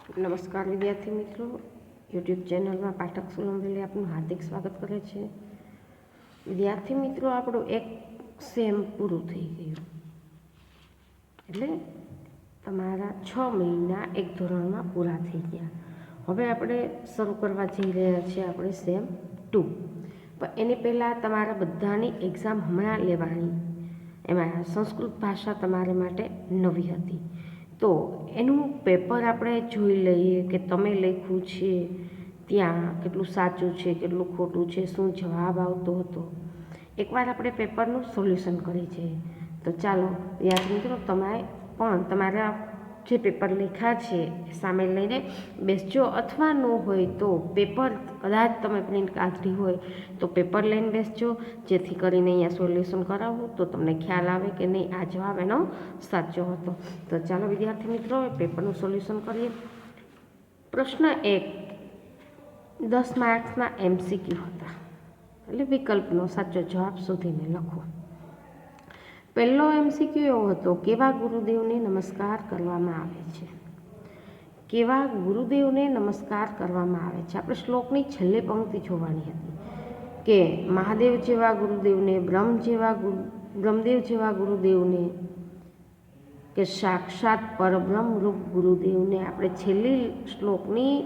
નમસ્કાર વિદ્યાર્થી મિત્રો, યુટ્યુબ ચેનલમાં પાઠક સોલંકી આપનું હાર્દિક સ્વાગત કરે છે. વિદ્યાર્થી મિત્રો, આપણું એક સેમ પૂરું થઈ ગયું, એટલે તમારા 6 મહિના એક ધોરણમાં પૂરા થઈ ગયા. હવે આપણે શરૂ કરવા જઈ રહ્યા છીએ આપણે સેમ 2. પણ એની પહેલાં તમારા બધાની એક્ઝામ હમણાં લેવાની. એમાં સંસ્કૃત ભાષા તમારા માટે નવી હતી, તો એનું પેપર આપણે જોઈ લઈએ કે તમે લખ્યું છે ત્યાં કેટલું સાચું છે, કેટલું ખોટું છે, શું જવાબ આવતો હતો. એકવાર આપણે પેપરનું સોલ્યુશન કરી છે. તો ચાલો વિદ્યાર્થી મિત્રો, તમે પણ તમારા જે પેપર લખ્યા છે સામે લઈને બેસજો, અથવા ન હોય તો પેપર કદાચ તમે પ્રિન્ટ કાઢી હોય તો પેપર લઈને બેસજો, જેથી કરીને અહીંયા સોલ્યુશન કરાવું તો તમને ખ્યાલ આવે કે નહીં આ જવાબ એનો સાચો હતો. તો ચાલો વિદ્યાર્થી મિત્રો, પેપરનું સોલ્યુશન કરીએ. પ્રશ્ન 1 10 માર્ક્સના MCQ હતા, એટલે વિકલ્પનો સાચો જવાબ શોધીને લખો. પહેલો MCQ એવો હતો, કેવા ગુરુદેવને નમસ્કાર કરવામાં આવે છે? કેવા ગુરુદેવને નમસ્કાર કરવામાં આવે છે? આપણે શ્લોકની છેલ્લી પંક્તિ જોવાની હતી કે મહાદેવ જેવા ગુરુદેવને, બ્રહ્મદેવ જેવા ગુરુદેવને, કે સાક્ષાત પરબ્રહ્મ રૂપ ગુરુદેવને. આપણે છેલ્લી શ્લોકની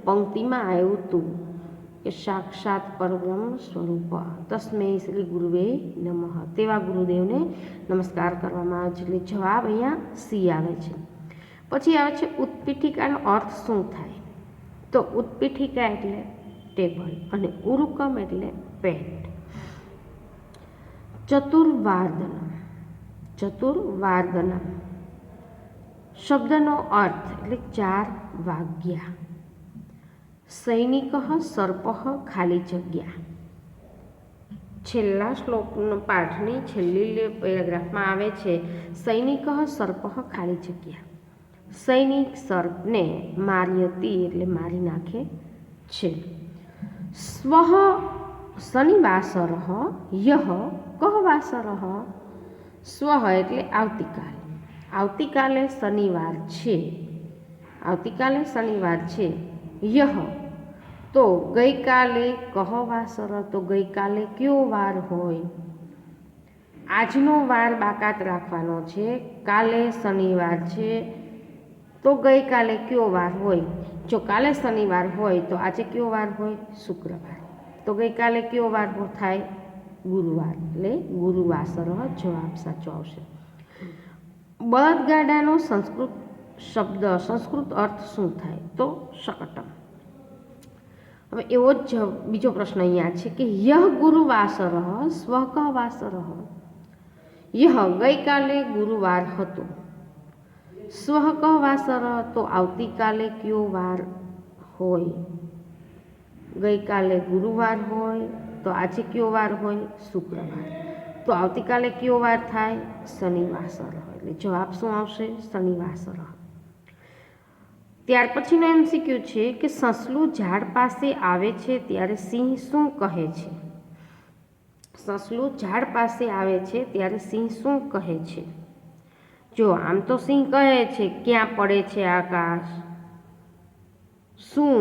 પંક્તિમાં આવ્યું હતું કે સાક્ષાત પરબ્રહ્મ સ્વરૂપ તસ્મૈ શ્રી ગુરુવે નમઃ, તેવા ગુરુદેવને નમસ્કાર કરવામાં આવે છે. એટલે જવાબ અહીંયા સી આવે છે. પછી આવે છે ઉત્પીઠિકાનો અર્થ શું થાય? તો ઉત્પીઠિકા એટલે ટેબલ અને ઉરુકમ એટલે પેટ. ચતુર્વાર્દનમ શબ્દનો અર્થ એટલે 4 વાગ્યા. સૈનિક સર્પ ખાલી જગ્યા. છેલ્લા શ્લોકનો પાઠની છેલ્લી પેરેગ્રાફમાં આવે છે સૈનિક સર્પ ખાલી જગ્યા. સૈનિક સર્પને માર્યતી એટલે મારી નાખે છે. સ્વ શનિવાસર યહ કહ વાસર. સ્વ એટલે આવતીકાલે. આવતીકાલે શનિવાર છે. આવતીકાલે શનિવાર છે. યહ તો ગઈકાલે કહ વાસર, તો ગઈકાલે કયો વાર હોય? આજનો વાર બાકાત રાખવાનો છે. કાલે શનિવાર છે તો ગઈકાલે કયો વાર હોય? જો કાલે શનિવાર હોય તો આજે કયો વાર હોય? શુક્રવાર. તો ગઈકાલે કયો વાર થાય? ગુરુવાર. એટલે ગુરુવાસર જવાબ સાચો આવશે. બળદગાડાનો સંસ્કૃત અર્થ શું થાય? તો શકટમ. હવે એવો જ બીજો પ્રશ્ન અહીંયા છે કે યહ ગુરુવાસર સ્વ કહ વાસર. યહ ગઈકાલે ગુરુવાર હતો. સ્વ કહ વાસર તો આવતીકાલે કયો વાર હોય? ગઈકાલે ગુરુવાર હોય તો આજે કયો વાર હોય? શુક્રવાર. તો આવતીકાલે કયો વાર થાય? શનિવાસર. એટલે જવાબ શું આવશે? શનિવાસર. ત્યાર પછીનો MCQ છે કે સસલું ઝાડ પાસે આવે છે ત્યારે સિંહ શું કહે છે? સસલું ઝાડ પાસે આવે છે ત્યારે સિંહ શું કહે છે? જો આમ તો સિંહ કહે છે ક્યાં પડે છે આકાશ, શું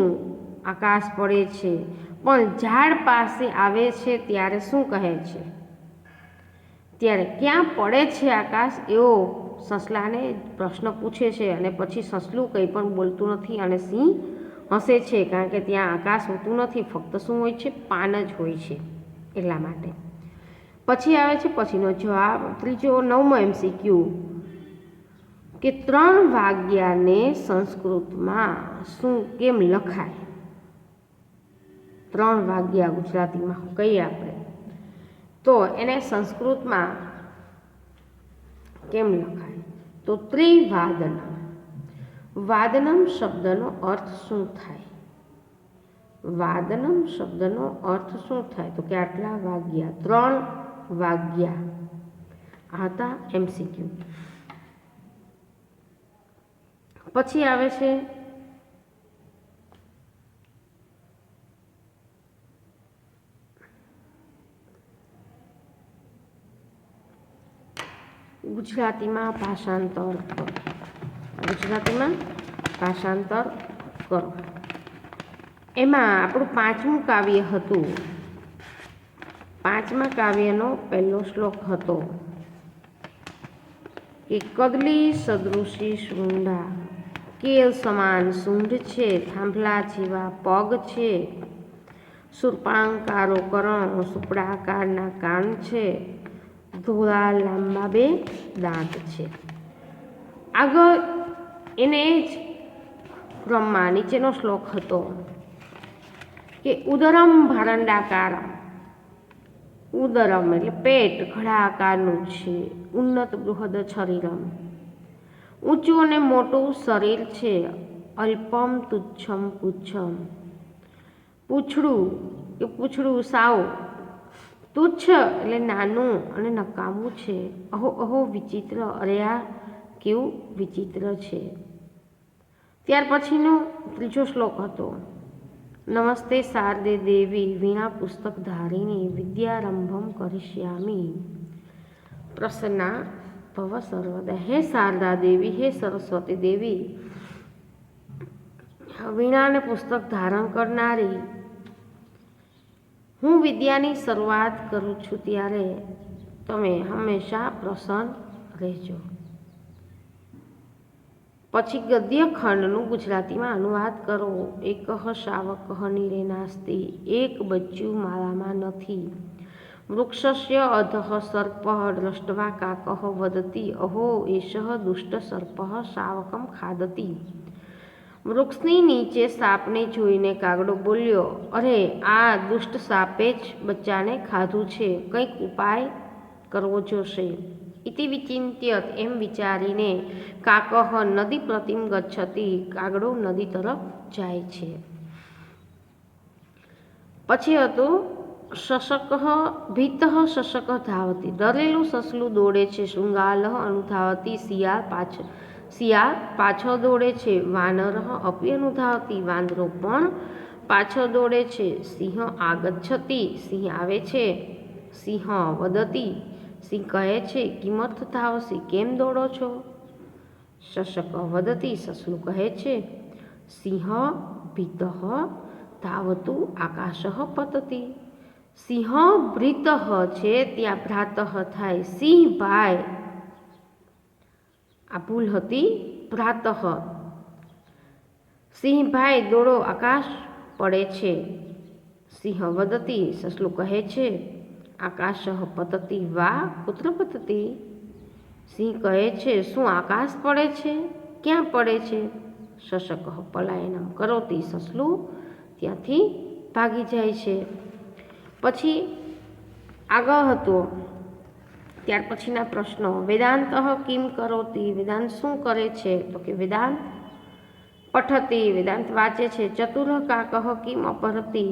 આકાશ પડે છે, પણ ઝાડ પાસે આવે છે ત્યારે શું કહે છે? ત્યારે ક્યાં પડે છે આકાશ એવો સસલાને પ્રશ્ન પૂછે છે, અને પછી સસલું કંઈ પણ બોલતું નથી અને સિંહ હસે છે, કારણ કે ત્યાં આકાશ હોતું નથી, ફક્ત શું હોય છે? પાન જ હોય છે, એટલા માટે. પછી આવે છે પછીનો જવાબ, ત્રીજો 9મો MCQ કે 3 વાગ્યાને સંસ્કૃતમાં શું કેમ લખાય? 3 વાગ્યા ગુજરાતીમાં કહીએ આપણે તો એને સંસ્કૃતમાં કેમ લખાય? તો ત્રિવાદનમ. વાદનમ શબ્દનો અર્થ શું થાય? વાદનમ શબ્દનો અર્થ શું થાય? તો કે આટલા વાગ્યા, 3 વાગ્યા. આ હતા MCQ. પછી આવે છે ગુજરાતીમાં ભાષાંતર. કરો। એમાં આપણું પાંચમું કાવ્ય હતું। પાંચમા કાવ્યનો પહેલો શ્લોક હતો કે કદલી સદૃશી શૃંડા, કેલ સમાન સૂંઢ છે, થાંભલા જેવા પગ છે, શૂર્પાંકારો કરણ, સુપડાકારના કાન છે, ધોળા લાંબા બે દાંત છે। આગળ એને જ ક્રમમાં નીચેનો શ્લોક હતો કે ઉદરમ ભરંડાકારમ, ઉદરમ એટલે પેટ ઘડા આકારનું છે, ઉન્નત બૃહદ શરીરમ ઊંચું અને મોટું શરીર છે, અલ્પમ તુચ્છમ પુચ્છમ પૂંછડું કે પૂંછડું સાવ તુચ્છ એટલે નાનું અને નકામું છે, અહો અહો વિચિત્ર, અરે આ કેવું વિચિત્ર છે। ત્યાર પછીનો ત્રીજો શ્લોક હતો નમસ્તે શારદે દેવી વીણા પુસ્તક ધારિણી વિદ્યારંભમ કરિષ્યામી પ્રસન્ના ભવ સર્વદા। હે શારદા દેવી, હે સરસ્વતી દેવી, વીણા અને પુસ્તક ધારણ કરનારી, હું વિદ્યાની શરૂઆત કરું છું ત્યારે તમે હંમેશા પ્રસન્ન રહેજો। પછી ગદ્ય ખંડનું ગુજરાતીમાં અનુવાદ કરો। એકઃ શાવકઃ નીરે નાસ્તિ, એક બચ્ચું માળામાં નથી, વૃક્ષસ્ય અધઃ સર્પઃ દ્રષ્ટવા કાકઃ વદતિ, અહો એષઃ દુષ્ટ સર્પઃ શાવકમ ખાદતિ। વૃક્ષની નીચે સાપને જોઈને કાગડો બોલ્યો, અરે આ દુષ્ટ સાપે જ બચ્ચાને ખાધું છે, કંઈક ઉપાય કરવો જોશે। ઇતિ વિચિંત્યત એમ વિચારીને કાકઃ નદી પ્રતિમ ગચ્છતિ, કાગડો નદી તરફ જાય છે। પછી હતું શશકઃ ભીતઃ શશકઃ ધાવતી, ડરેલું સસલું દોડે છે, શૃંગાલઃ અનુધાવતી, શિયાળ પાછળ દોડે છે, વાનરઃ અપી અનુધાવતી, વાંદરો પણ પાછળ દોડે છે, સિંહ આગચ્છતિ, સિંહ આવે છે, સિંહ વદતિ, સિંહ કહે છે, કિમર્થ ધાવસી, કેમ દોડો છો? શશક વદતિ, સસલું કહે છે, સિંહ ભીતઃ ધાવતુ આકાશઃ પતતિ, સિંહ ભ્રીતઃ છે ત્યાં ભ્રાતઃ થાય, સિંહ ભાઈ, આ ભૂલ હતી, ભ્રાતઃ, સિંહ ભાઈ દોડો આકાશ પડે છે। સિંહ વદતિ, સસલું કહે છે, આકાશઃ પતતિ વા કુત્ર પતતિ, સિંહ કહે છે, શું આકાશ પડે છે, ક્યાં પડે છે? શશક પલાયનમ કરોતિ, સસલું ત્યાંથી ભાગી જાય છે। પછી આગળ હતો ત્યાર પછીના પ્રશ્નો વેદાંતઃ કિમ કરોતિ, વેદાંત શું કરે છે? તો કે વેદાંત પઠતિ, વેદાંત વાંચે છે। ચતુર કાકઃ કિમ અપહરતિ,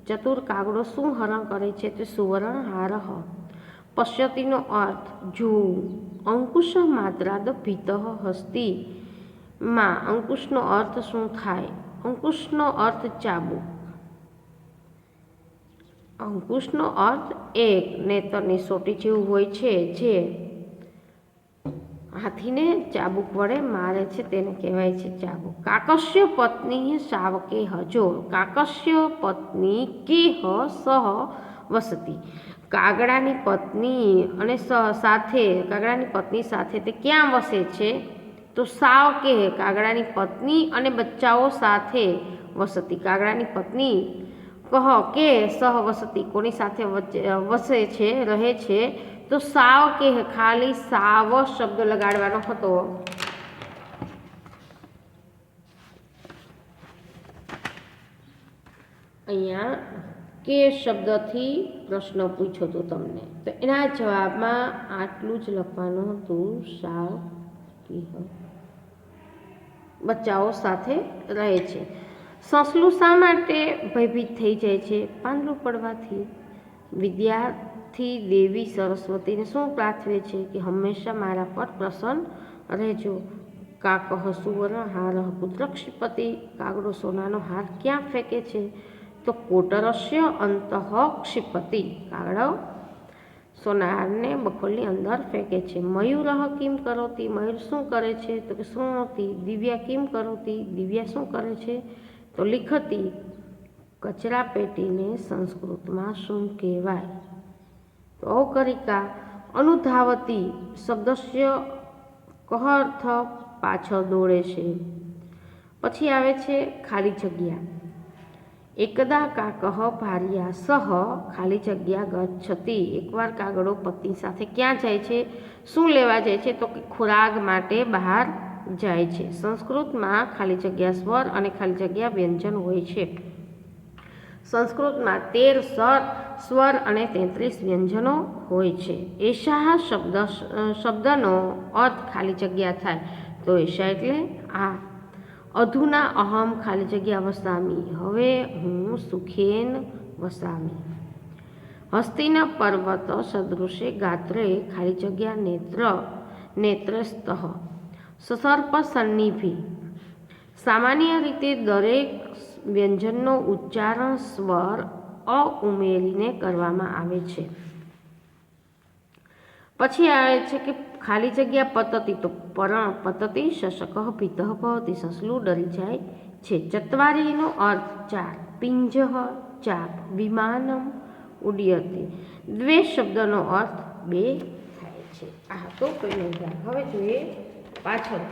ચતુર કાગડો શું હરણ કરે છે? તો સુવર્ણ હારઃ। પશ્યતિનો અર્થ જોવું। અંકુશ માત્રાદ ભીતઃ હસ્તિ, માં અંકુશનો અર્થ શું થાય? અંકુશનો અર્થ ચાબુક, અંકુશનો અર્થ એક નેતરની સોટી જેવું હોય છે, જે હાથીને ચાબુક વડે મારે છે, તેને કહેવાય છે ચાબુક। કાકસ્ય પત્ની શાવકે જો, કાકસ્ય પત્ની કેહ સહ વસતી, કાગડાની પત્ની અને સાથે, કાગડાની પત્ની સાથે તે ક્યાં વસે છે? તો શાવકે, કાગડાની પત્ની અને બચ્ચાઓ સાથે, વસતી, કાગડાની પત્ની, કહ કે સહ વસતી, કોની સાથે વસે છે, રહે છે? તો શાવકે, ખાલી સાવ શબ્દ લગાડવાનો હતો। અહીંયા કે શબ્દથી પ્રશ્ન પૂછ્યો હતો તમને, તો એના જવાબમાં આટલું જ લખવાનું હતું, શાવ બચ્ચાઓ સાથે રહે છે। સસલું શા માટે ભયભીત થઈ જાય છે? પાંદડું પડવાથી। વિદ્યાર્થી દેવી સરસ્વતીને શું પ્રાર્થવે છે? કે હંમેશા મારા પર પ્રસન્ન રહેજો। કાકઃ સુવર્ણ હારઃ કુત્ર ક્ષિપતિ, કાગડો સોનાનો હાર ક્યાં ફેંકે છે? તો કોટરસ્ય અંતઃ ક્ષિપતિ, કાગડો સોનારને બખોલની અંદર ફેંકે છે. મયુરઃ કિમ કરોતિ, મયુર શું કરે છે? તો કે શૃણોતિ. દિવ્યા કિમ કરોતિ, દિવ્યા શું કરે છે? તો લિખતી. કચરા પેટીને સંસ્કૃતમાં શું કહેવાય? તો ઔકરિકા અનુધાવતી શબ્દસ્ય કહ અર્થ પાછળ દોડે છે. પછી આવે છે ખાલી જગ્યા. એકદા કાકઃ ભાર્યા સહ ખાલી જગ્યા ગચ્છતિ. એકવાર કાગડો પત્ની સાથે ક્યાં જાય છે? શું લેવા જાય છે? તો કે ખોરાક માટે બહાર જાય છે. સંસ્કૃતમાં ખાલી જગ્યા સ્વર અને ખાલી જગ્યા વ્યંજન હોય છે. સંસ્કૃતમાં 13 સ્વર અને 33 વ્યંજનો હોય છે. એષા શબ્દનો અર્થ ખાલી જગ્યા થાય તો એષા એટલે આ. અધુના અહમ ખાલી જગ્યા વસામી, હવે હું સુખેન વસામી. હસ્તિન પર્વત સદૃશે ગાત્રે ખાલી જગ્યા નેત્રસ્તઃ સસર્પ સન્નિભી. સામાન્ય રીતે દરેક વ્યંજનનો ઉચ્ચારણ સ્વર અ ઉમેરીને કરવામાં આવે છે. પછી આવે છે કે ખાલી જગ્યા પતતી, તો પરણ પતતી શશક ભીતઃ ભવતી, સસલું ડરી જાય છે. ચત્વારીનો અર્થ 4, પિંજઃ ચાપ, વિમાનમ ઉડ્યતે. દ્વે શબ્દનો અર્થ 2 થાય છે. આ તો પહેલો ભાગ. હવે જોઈએ પાછળ.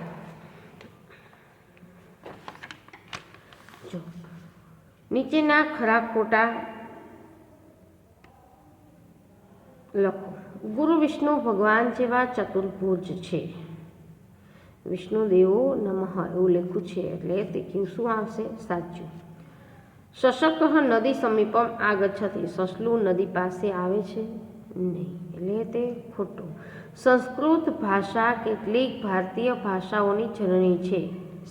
જો નીચેના ખરા ખોટા લખો. ગુરુ વિષ્ણુ ભગવાન જેવા ચતુર્ભુજ છે. વિષ્ણુદેવો નમઃ એવું લખ્યું છે, એટલે તે શું આવશે? સાચું. શશક નદી સમીપમ આગચ્છતિ, સસલું નદી પાસે આવે છે નહીં, એટલે તે ખોટું. સંસ્કૃત ભાષા કેટલીક ભારતીય ભાષાઓની જનની છે.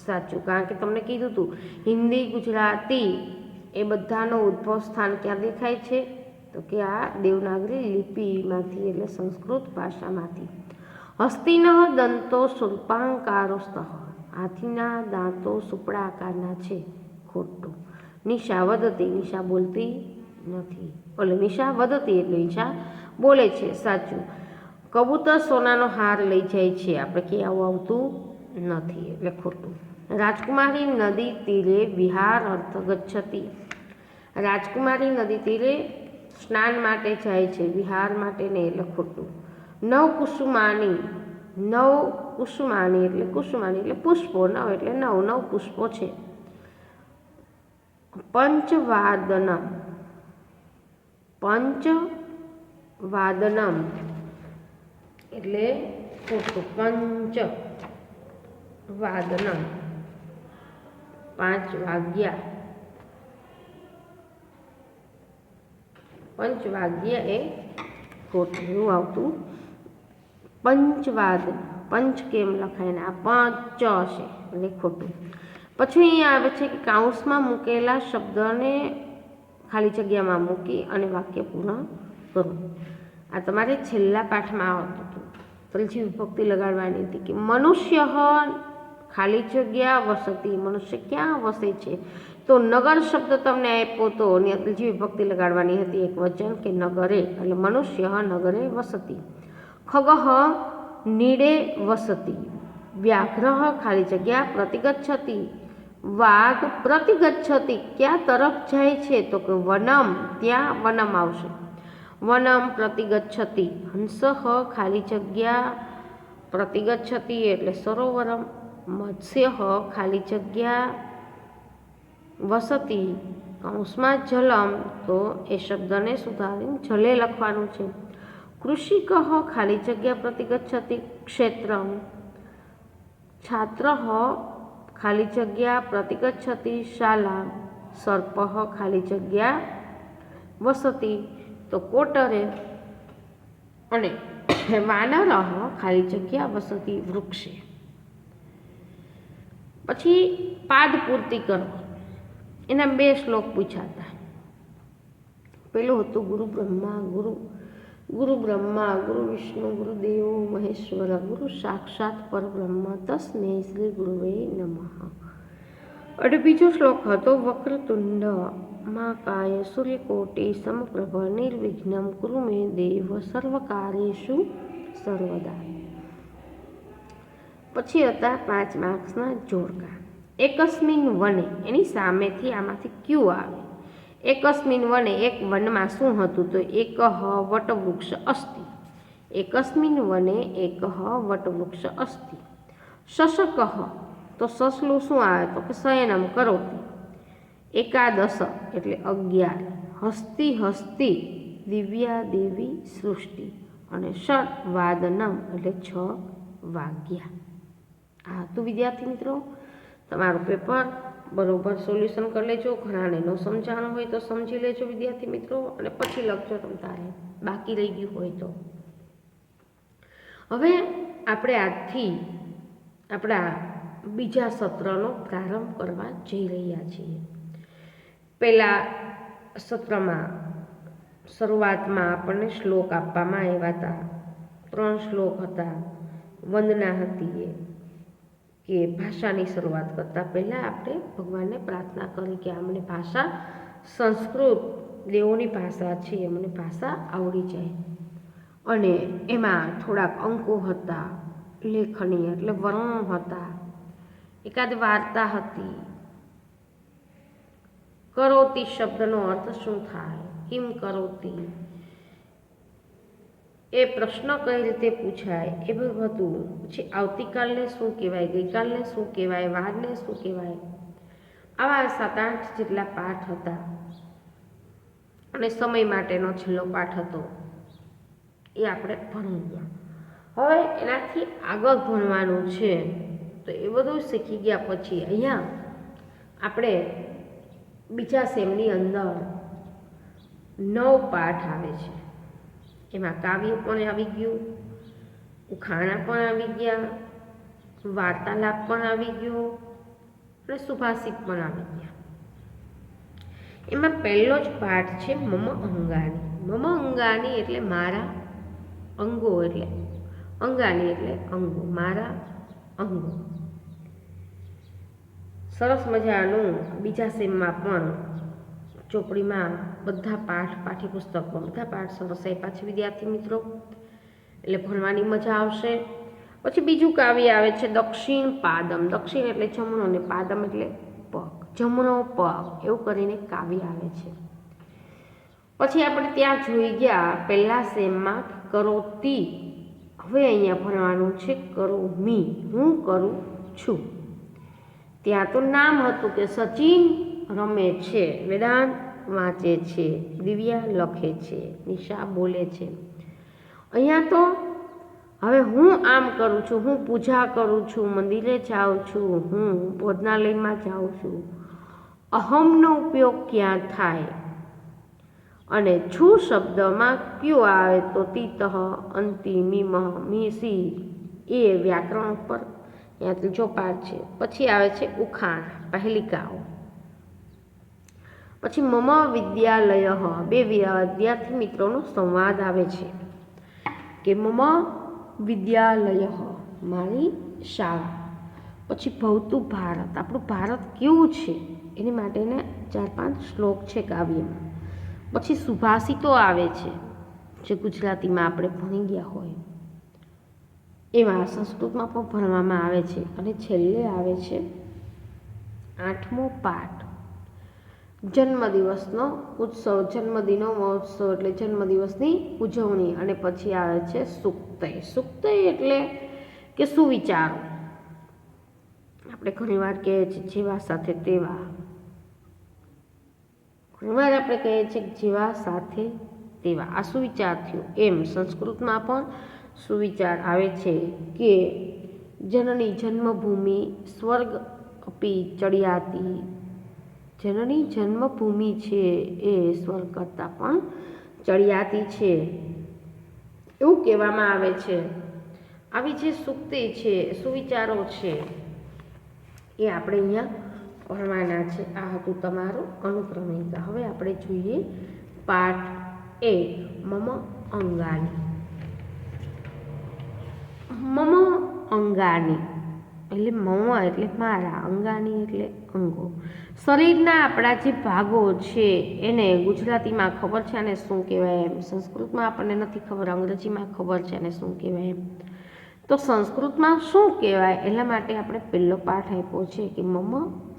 સાચું, કારણ કે તમને કીધું હતું હિન્દી, ગુજરાતી એ બધાનો ઉદ્ભવ સ્થાન ક્યાં દેખાય છે? તો કે આ દેવનાગરી લિપિમાંથી, એટલે સંસ્કૃત ભાષામાંથી. હસ્તિન દંતો શૂર્પાંકારોસ્તઃ, હાથીના દાંતો સુપડા આકારના છે. ખોટું. નિશા વદતી, નિશા બોલતી નથી, એટલે નિશા વદતી એટલે નિશા બોલે છે. સાચું. કબૂતર સોનાનો હાર લઈ જાય છે, આપણે કે આવું આવતું નથી, એટલે ખોટું. રાજકુમારી નદી તીરે વિહાર અર્થ ગચ્છતિ. રાજકુમારી નદી તીરે સ્નાન માટે જાય છે, વિહાર માટે નહીં, એટલે ખોટું. નવ કુસુમાની એટલે કુસુમાની એટલે પુષ્પો. નવ એટલે નવ પુષ્પો છે. પંચવાદનમ એટલે ખોટું. પંચવાદનમ 5 વાગ્યા. પંચવાગ્ય એ ખોટું, એવું આવતું. પંચવાદ, પંચ કેમ લખાય ને આ 5 છે, એટલે ખોટું. પછી અહીંયા આવે છે કે કાઉન્સમાં મૂકેલા શબ્દને ખાલી જગ્યામાં મૂકી અને વાક્ય પૂર્ણ કરો. આ તમારે છેલ્લા પાઠમાં આવતું હતું. ત્રીજી વિભક્તિ લગાડવાની હતી કે મનુષ્ય ખાલી જગ્યા વસતી. મનુષ્ય ક્યાં વસે છે? તો નગર શબ્દ તમને આપ્યો તો ત્રીજી વિભક્તિ લગાડવાની હતી, એક વચન કે નગરે, એટલે મનુષ્ય નગરે વસતી. ખગઃ નીડે વસતી. વ્યાઘ્રઃ ખાલી જગ્યા પ્રતિગચ્છતિ. વાઘ પ્રતિગચ્છતિ ક્યાં તરફ જાય છે? તો કે વનમ, ત્યાં વનમ આવશે. વનમ પ્રતિગચ્છતિ. હંસઃ ખાલી જગ્યા પ્રતિગચ્છતિ એટલે સરોવરમ. મત્સ્ય ખાલી જગ્યા વસતી કૌંસમાં જલમ, તો એ શબ્દને સુધારીને જલે લખવાનું છે. કૃષિક ખાલી જગ્યા પ્રતિગચ્છતિ ક્ષેત્રમ. છાત્ર ખાલી જગ્યા પ્રતિગચ્છતિ શાલા. સર્પ ખાલી જગ્યા વસતી તો કોટરે. અને વાનર ખાલી જગ્યા વસતી વૃક્ષે. પછી પાદ પૂર્તિ કરો. એના 2 શ્લોક પૂછ્યા હતા. પેલું હતું ગુરુ બ્રહ્મા ગુરુ વિષ્ણુ ગુરુદેવો મહેશ્વર ગુરુ સાક્ષાત પરબ્રહ્મ તસ્મૈ શ્રી ગુરુવે નમઃ. અને બીજો શ્લોક હતો વક્રતુંડ મહાકાય સૂર્યકોટી સમપ્રભ નિર્વિઘ્નમ કુરુ મે દેવ સર્વકાર્યેષુ સર્વદા. પછી હતા 5 માર્ક્સના જોડકા. એકસ્મિન વને, એની સામેથી આમાંથી ક્યુ આવે. એકસ્મિન વને, એક વનમાં શું હતું તો એક વટવૃક્ષ અસ્તિ. એકસ્મિન વને એક વટવૃક્ષ અસ્તિ. શશક, તો સસલું શું આવે તો કે શયનમ કરોતિ. એકાદશ એટલે 11. હસ્તી હસ્તી દિવ્યા દેવી સૃષ્ટિ. અને ષટ વાદનમ એટલે 6 વાગ્યા. આ હતું વિદ્યાર્થી મિત્રો તમારું પેપર. બરોબર સોલ્યુશન કરી લેજો. ઘણાને ન સમજાણું હોય તો સમજી લેજો વિદ્યાર્થી મિત્રો, અને પછી લખજો તમ તારે બાકી રહી ગયું હોય તો. હવે આપણે આજથી આપણા બીજા સત્રનો પ્રારંભ કરવા જઈ રહ્યા છીએ. પહેલા સત્રમાં શરૂઆતમાં આપણને શ્લોક આપવામાં આવ્યા હતા. 3 શ્લોક હતા. વંદના હતી કે ભાષાની શરૂઆત કરતાં પહેલાં આપણે ભગવાનને પ્રાર્થના કરી કે અમને ભાષા સંસ્કૃત દેવોની ભાષા છે, અમને ભાષા આવડી જાય. અને એમાં થોડાક અંકો હતા, લેખનીય એટલે વર્ણો હતા, એકાદ વાર્તા હતી. કરોતી શબ્દનો અર્થ શું થાય, કિમ કરોતી, એ પ્રશ્ન કઈ રીતે પૂછાય, એ બધું હતું. પછી આવતીકાલને શું કહેવાય, ગઈકાલને શું કહેવાય, વારને શું કહેવાય. આવા 7-8 જેટલા પાઠ હતા. અને સમય માટેનો છેલ્લો પાઠ હતો, એ આપણે ભણી ગયા. હવે એનાથી આગળ ભણવાનું છે, તો એ બધું શીખી ગયા પછી અહીંયા આપણે બીજા સેમની અંદર 9 પાઠ આવે છે. એમાં કાવ્ય પણ આવી ગયું, ઉખાણા પણ આવી ગયા, વાર્તાલાપ પણ આવી ગયો અને સુભાષિત પણ આવી ગયા. એમાં પહેલો જ પાઠ છે મમ અંગાની. મમ અંગાની એટલે મારા અંગો, એટલે અંગાની એટલે અંગો, મારા અંગો. સરસ મજાનું બીજા સેમમાં પણ ચોપડીમાં બધા પાઠ, પાઠ્યપુસ્તકમાં બધા પાઠ સરસ આપ્યા છે વિદ્યાર્થી મિત્રો, એટલે ભણવાની મજા આવશે. પછી બીજું કાવ્ય આવે છે દક્ષિણ પાદમ. દક્ષિણ એટલે જમણો ને પાદમ એટલે પગ, જમણો પગ, એવું કરીને કાવ્ય આવે છે. પછી આપણે ત્યાં જોઈ ગયા પહેલા સેમમાં કરોતી. હવે અહીંયા ભણવાનું છે કરોમી, હું કરું છું. ત્યાં તો નામ હતું કે સચિન રમે છે, વેદાંત વાંચે છે, દિવ્યા લખે છે, નિશા બોલે છે. અહીંયા તો હવે હું આમ કરું છું, હું પૂજા કરું છું, મંદિરે જાઉં છું, હું ભોજનાલયમાં જાઉં છું. અહમનો ઉપયોગ ક્યાં થાય અને છું શબ્દમાં કયો આવે તો તીતઃ, અંતિ, મીમ, મીસી, એ વ્યાકરણ ઉપર ત્યાં ત્રીજો પાઠ છે. પછી આવે છે ઉખાણ, પહેલિકાઓ. પછી મમ વિદ્યાલય, 2 વિદ્યાર્થી મિત્રોનો સંવાદ આવે છે કે મમ વિદ્યાલય, મારી શાળા. પછી ભવતું ભારત, આપણું ભારત કેવું છે એની માટેના 4-5 શ્લોક છે કાવ્યમાં. પછી સુભાષિતો આવે છે જે ગુજરાતીમાં આપણે ભણી ગયા હોય એમાં સંસ્કૃતમાં પણ ભણવામાં આવે છે. અને છેલ્લે આવે છે 8મો પાઠ, જન્મદિવસનો ઉત્સવ, જન્મદિનો મહોત્સવ એટલે જન્મદિવસની ઉજવણી. અને પછી આવે છે સુક્તય. સુક્તય એટલે કે સુવિચારો. આપણે ઘણીવાર કહીએ છીએ જેવા સાથે તેવા, ઘણીવાર આપણે કહીએ છીએ જેવા સાથે તેવા. આ સુવિચાર થયો. એમ સંસ્કૃતમાં પણ સુવિચાર આવે છે કે જનની જન્મભૂમિ સ્વર્ગ અપી ચડિયાતી. જનની જન્મભૂમિ છે એ સ્વર્ગ કરતાં પણ ચડિયાતી છે, એવું કહેવામાં આવે છે. આવી જે સુક્તિ છે, સુવિચારો છે, એ આપણે અહીંયા ભણવાના છે. આ હતું તમારું અનુક્રમણિકા. હવે આપણે જોઈએ પાઠ 1 મમ અંગાની. મમ અંગાની એટલે મમ એટલે મારા, અંગાની એટલે અંગો. શરીરના આપણા જે ભાગો છે એને ગુજરાતીમાં ખબર છે અને શું કહેવાય એમ, સંસ્કૃતમાં આપણને નથી ખબર, અંગ્રેજીમાં ખબર છે અને શું કહેવાય એમ. તો સંસ્કૃતમાં શું કહેવાય એટલા માટે આપણે પહેલો પાઠ આપ્યો છે કે મમ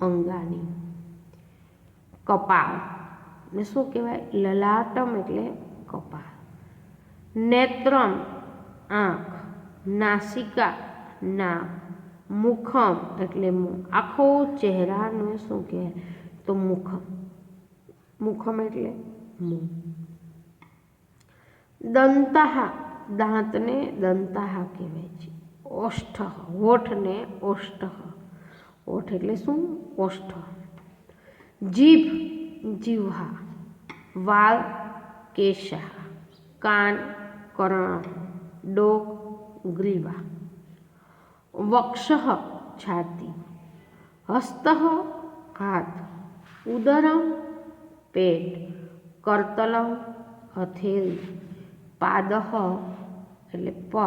અંગાની. કપાળ ને શું કહેવાય? લલાટમ એટલે કપાળ. નેત્રમ આંખ, નાસિકા નાક, મુખમ એટલે મુખ. આખો ચહેરાનું શું કહેવાય? તો મુખમ. મુખમ એટલે મુખ. દંતઃ દાંતને દંતઃ કહેવાય છે. ઓષ્ઠ હોઠને ઓષ્ઠ. ઓઠ એટલે શું? ઓષ્ઠ. જીભ જીહ્વા. વાળ કેશા. કાન કર્ણ. ડોક ગ્રીવા. વક્ષઃ છાતી. હસ્ત હાથ. ઉદરમ પેટ. કરતલમ હથેળી. પાદઃ એટલે પગ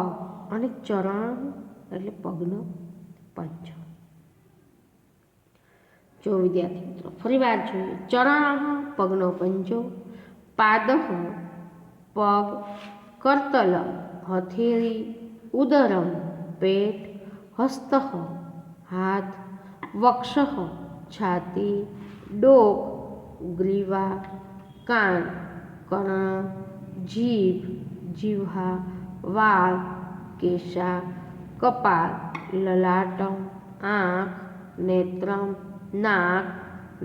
અને ચરણ એટલે પગનો પંજો. જો વિદ્યાર્થી મિત્રો ફરી વાર જોઈએ. ચરણ પગનો પંજો, પાદ પગ, કરતલ હથેળી, ઉદરમ પેટ, હસ્ત હાથ, વક્ષ છાતી, ડોક ગ્રીવા, કાન કર્ણ, જીભ જીહ્વા, વાળ કેશા, કપાળ લલાટમ, આંખ નેત્રમ, નાક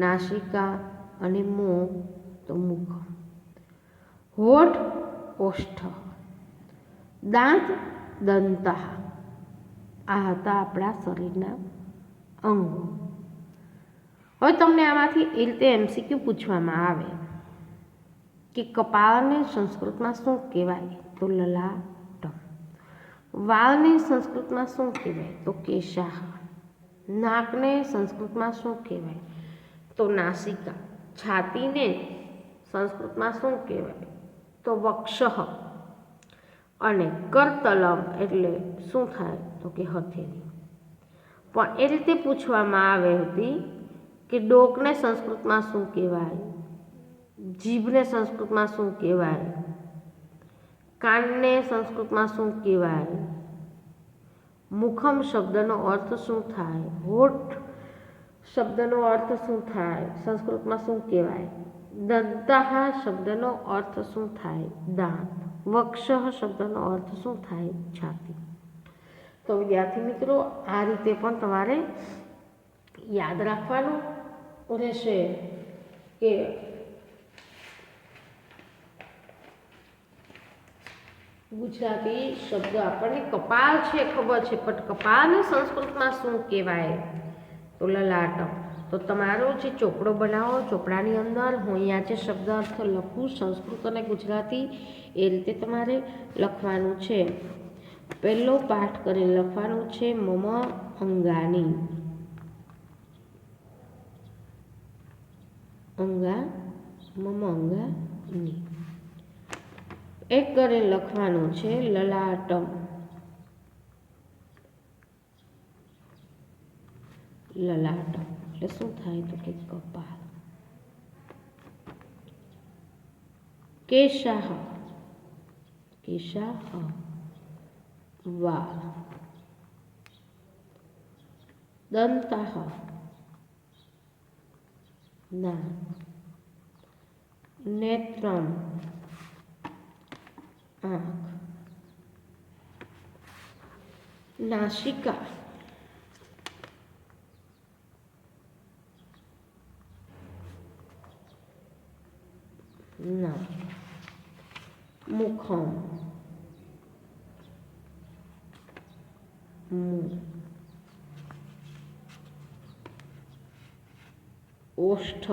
નાસિકા અને મુખ તો મુખ. હોઠ ઓષ્ઠ. દાંત દંતઃ. આ હતા આપણા શરીરના અંગો. હવે તમને આમાંથી એ રીતે MCQ પૂછવામાં આવે કે કપાળને સંસ્કૃતમાં શું કહેવાય? તો લલાટમ. વાળને સંસ્કૃતમાં શું કહેવાય? તો કેશાહ. નાકને સંસ્કૃતમાં શું કહેવાય? તો નાસિકા. છાતીને સંસ્કૃતમાં શું કહેવાય? તો વક્ષઃ. અને કરતલમ એટલે શું થાય? તો કે હથેળી. પણ એ રીતે પૂછવામાં આવે હતી કે ડોકને સંસ્કૃતમાં શું કહેવાય? જીભને સંસ્કૃતમાં શું કહેવાય? કાનને સંસ્કૃતમાં શું કહેવાય? મુખમ શબ્દનો અર્થ શું થાય? હોઠ શબ્દનો અર્થ શું થાય? સંસ્કૃતમાં શું કહેવાય? દંતઃ શબ્દનો અર્થ શું થાય? દાંત. વક્ષ શબ્દનો અર્થ શું થાય? છાતી. તો વિદ્યાર્થી મિત્રો આ રીતે પણ તમારે યાદ રાખવાનું રહેશે કે ગુજરાતી શબ્દ આપણને કપાળ છે ખબર છે, પણ કપાળને સંસ્કૃતમાં શું કહેવાય? તો લલાટમ. તો તમારો જે ચોપડો બનાવો, ચોપડાની અંદર હું અહીંયા જે શબ્દ અર્થ લખું સંસ્કૃત અને ગુજરાતી એ રીતે તમારે લખવાનું છે. પહેલો પાઠ કરીને લખવાનું છે મમ અંગાની. અંગા મમ અંગાની. એક કરીને લખવાનું છે લલાટમ. લલાટમ એટલે શું થાય? તો કે કપાળ. કેશાહ. કેશાહ વાળ. દંતઃ નાક. નેત્રમ આંખ. નાસિકા નાક. મુખમ મુખ. ઓષ્ઠ.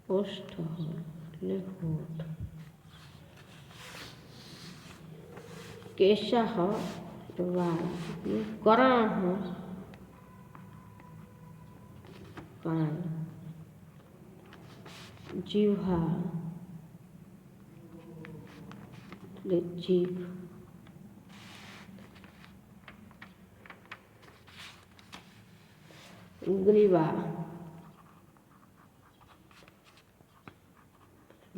ઓષ્ઠ એટલે હોઠ. કેશાહ વાળ. કર્ણ કાન. જીહ્વા એટલે જીભ. ग्रीवा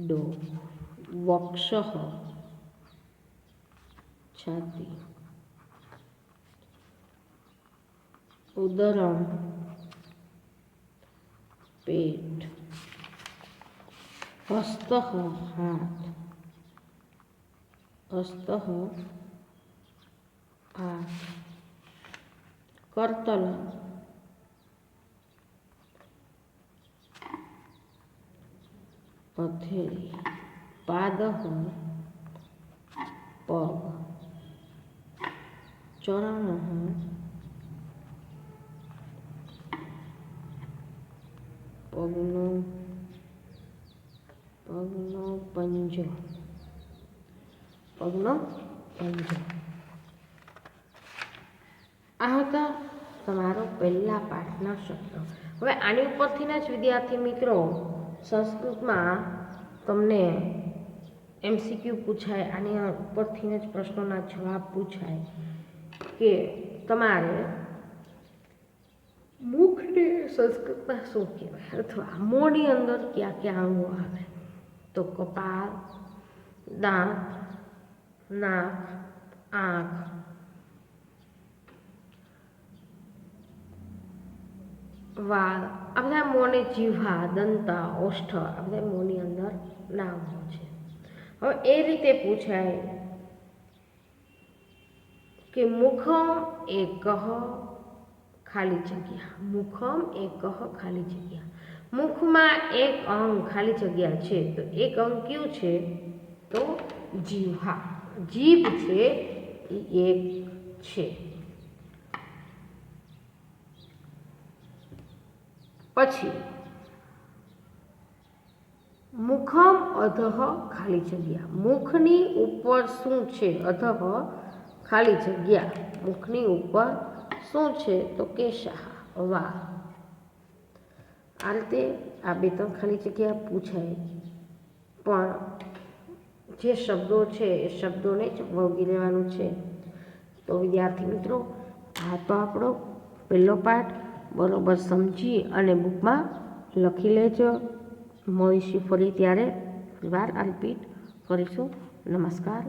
डो वक्षः छाती उदरम पेट हस्तः हाथ हस्तः हाथ कर्तल हथेली पादः पग चरणः पगनो पंजो पगनो पंजो। आ હતા તમારો પહેલા પાઠના શબ્દો। હવે આની ઉપરથી જ વિદ્યાર્થી મિત્રો સંસ્કૃતમાં તમને એમસીક્યુ પૂછાય, આની ઉપરથી જ પ્રશ્નોના જવાબ પૂછાય કે તમારે મુખને સંસ્કૃતમાં શું કહેવાય અથવા મોંની અંદર ક્યાં ક્યાં અંગો આવે, તો કપાળ, દાંત, નાક, આંખ, વાળ, આ બધા મોંને જીભા, દંતા, ઓષ્ઠ, આ બધા મોંની અંદર નામો છે। હવે એ રીતે પૂછાય કે મુખમ એકઃ ખાલી જગ્યા, મુખમ એકઃ ખાલી જગ્યા, મુખમાં એક અંગ ખાલી જગ્યા છે, તો એક અંગ કયું છે, તો જીભા, જીભ છે એ એક છે। પછી મુખમ અધઃ ખાલી જગ્યા, મુખની ઉપર શું છે, અધઃ ખાલી જગ્યા, મુખની ઉપર શું છે, તો કેશઃ વાળ। આ રીતે આ બે ત્રણ ખાલી જગ્યા પૂછાય, પણ જે શબ્દો છે એ શબ્દોને જ વળગી લેવાનું છે। તો વિદ્યાર્થી મિત્રો આ તો આપણો પહેલો પાઠ બરોબર સમજી અને બુકમાં લખી લેજો। મળીશું ફરી ત્યારે વાર આ રિપીટ કરીશું। નમસ્કાર।